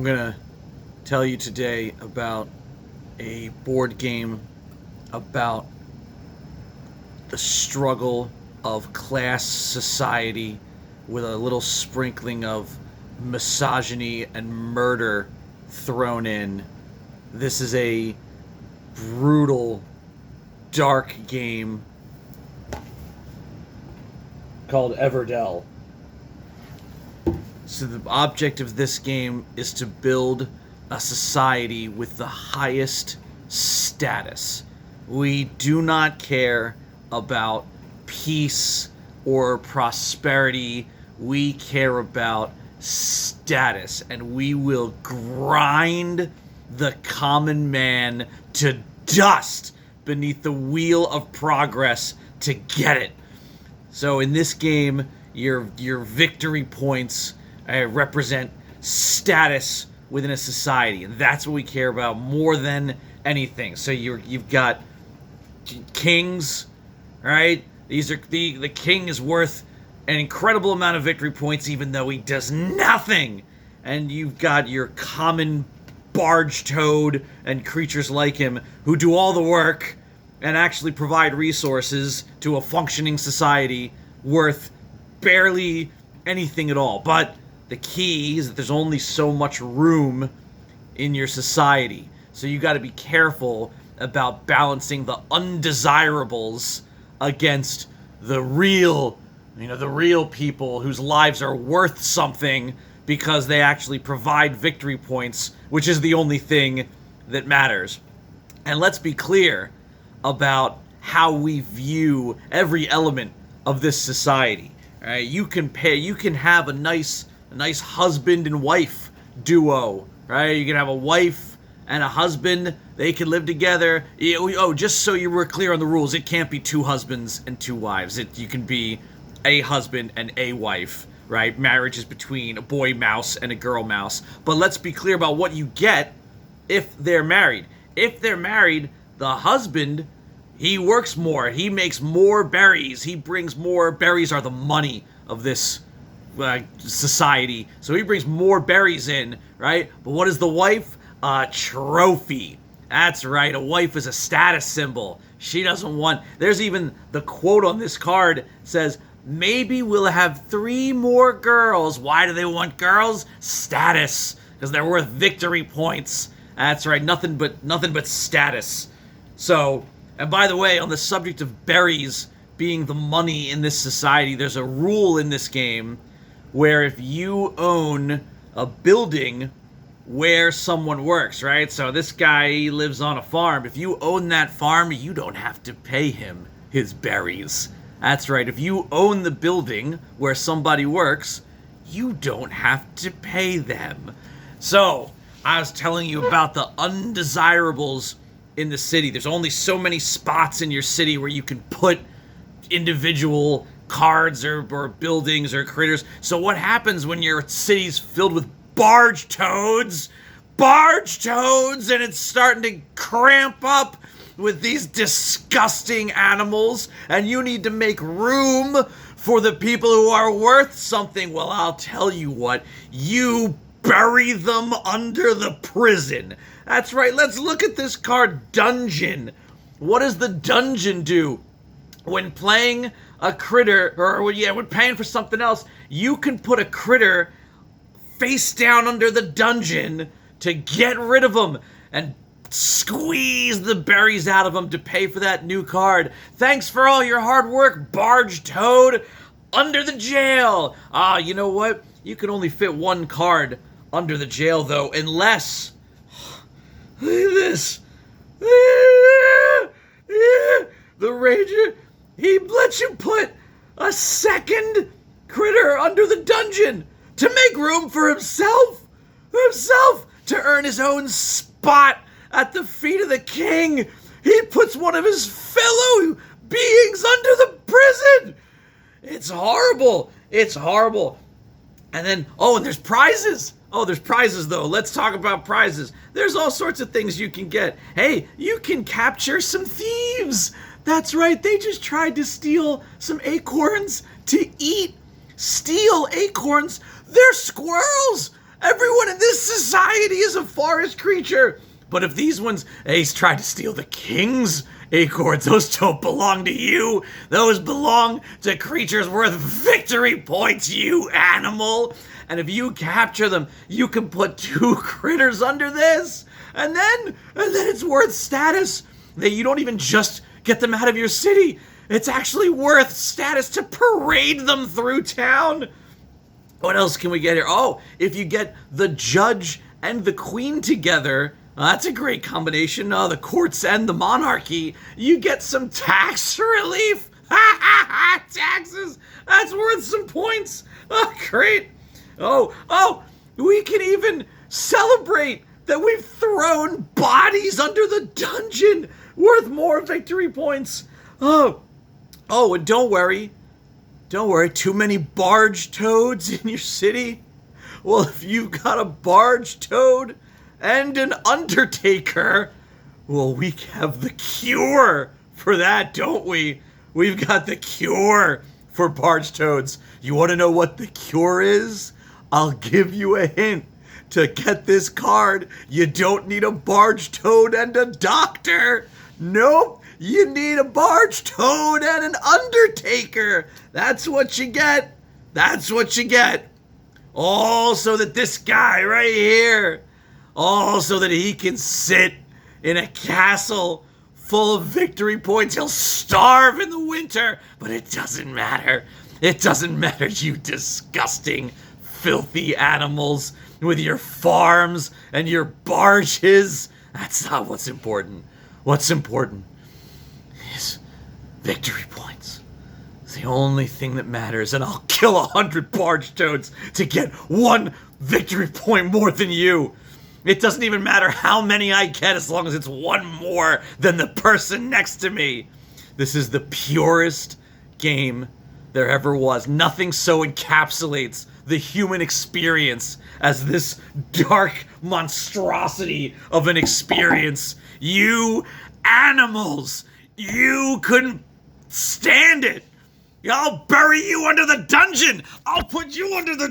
gonna tell you today about a board game about the struggle of class society with a little sprinkling of misogyny and murder thrown in. This is a brutal, dark game called Everdell. So the object of this game is to build a society with the highest status. We do not care about peace or prosperity. We care about status, and we will grind the common man to dust beneath the wheel of progress to get it. So in this game, your victory points represent status within a society, and that's what we care about more than anything. So you've got kings, right? These are the king is worth an incredible amount of victory points, even though he does nothing. And you've got your common barge toad and creatures like him who do all the work and actually provide resources to a functioning society worth barely anything at all. But the key is that there's only so much room in your society. So you got to be careful about balancing the undesirables against the real people whose lives are worth something because they actually provide victory points, which is the only thing that matters. And let's be clear about how we view every element of this society. Right? You can have a nice husband and wife duo, right? You can have a wife and a husband. They can live together. Just so you were clear on the rules, it can't be two husbands and two wives. You can be a husband and a wife, right? Marriage is between a boy mouse and a girl mouse. But let's be clear about what you get if they're married. If they're married, the husband, he works more. He makes more berries. He brings more berries are the money of this society. So he brings more berries in, right? But what is the wife? A trophy. That's right. A wife is a status symbol. She doesn't want... There's even the quote on this card says, maybe we'll have 3 more girls. Why do they want girls? Status. Because they're worth victory points. That's right. Nothing but status. So, and by the way, on the subject of berries being the money in this society, there's a rule in this game where if you own a building where someone works, right? So this guy lives on a farm. If you own that farm, you don't have to pay him his berries. That's right. If you own the building where somebody works, you don't have to pay them. So, I was telling you about the undesirables in the city. There's only so many spots in your city where you can put individual cards or buildings or critters. So what happens when your city's filled with barge toads, and it's starting to cramp up with these disgusting animals, and you need to make room for the people who are worth something? Well, I'll tell you what, you bury them under the prison. That's right, let's look at this card, Dungeon. What does the dungeon do? When playing a critter, when paying for something else, you can put a critter face down under the dungeon to get rid of them and squeeze the berries out of them to pay for that new card. Thanks for all your hard work, Barge Toad. Under the jail. You know what? You can only fit 1 card under the jail, though, unless... Look at this. The Ranger, he lets you put a second critter under the dungeon to make room for himself, to earn his own spot at the feet of the king. He puts one of his fellow beings under the prison. It's horrible. And then, and there's prizes. There's prizes, though. Let's talk about prizes. There's all sorts of things you can get. Hey, you can capture some thieves. That's right. They just tried to steal some acorns to eat. Steal acorns? They're squirrels. Everyone in this society is a forest creature. But if these ones, he's tried to steal the king's acorns, those don't belong to you. Those belong to creatures worth victory points, you animal. And if you capture them, you can put 2 critters under this. And then it's worth status. That you don't even just get them out of your city. It's actually worth status to parade them through town. What else can we get here? Oh, if you get the judge and the queen together, that's a great combination. The courts and the monarchy. You get some tax relief. Taxes. That's worth some points. Oh, great. Oh, we can even celebrate that we've thrown bodies under the dungeon. Worth more victory points. Oh, and don't worry, too many barge toads in your city? Well, if you've got a barge toad and an undertaker, well, we have the cure for that, don't we? We've got the cure for barge toads. You want to know what the cure is? I'll give you a hint. To get this card, you don't need a barge toad and a doctor. Nope. You need a barge toad and an undertaker. That's what you get. That's what you get. All so that this guy right here, all so that he can sit in a castle full of victory points. He'll starve in the winter, but it doesn't matter. It doesn't matter, you disgusting, filthy animals with your farms and your barges. That's not what's important. What's important is victory points. It's the only thing that matters, and I'll kill 100 barge toads to get 1 victory point more than you. It doesn't even matter how many I get as long as it's 1 more than the person next to me. This is the purest game there ever was. Nothing so encapsulates the human experience as this dark monstrosity of an experience. You animals, you couldn't stand it. I'll bury you under the dungeon. I'll put you under the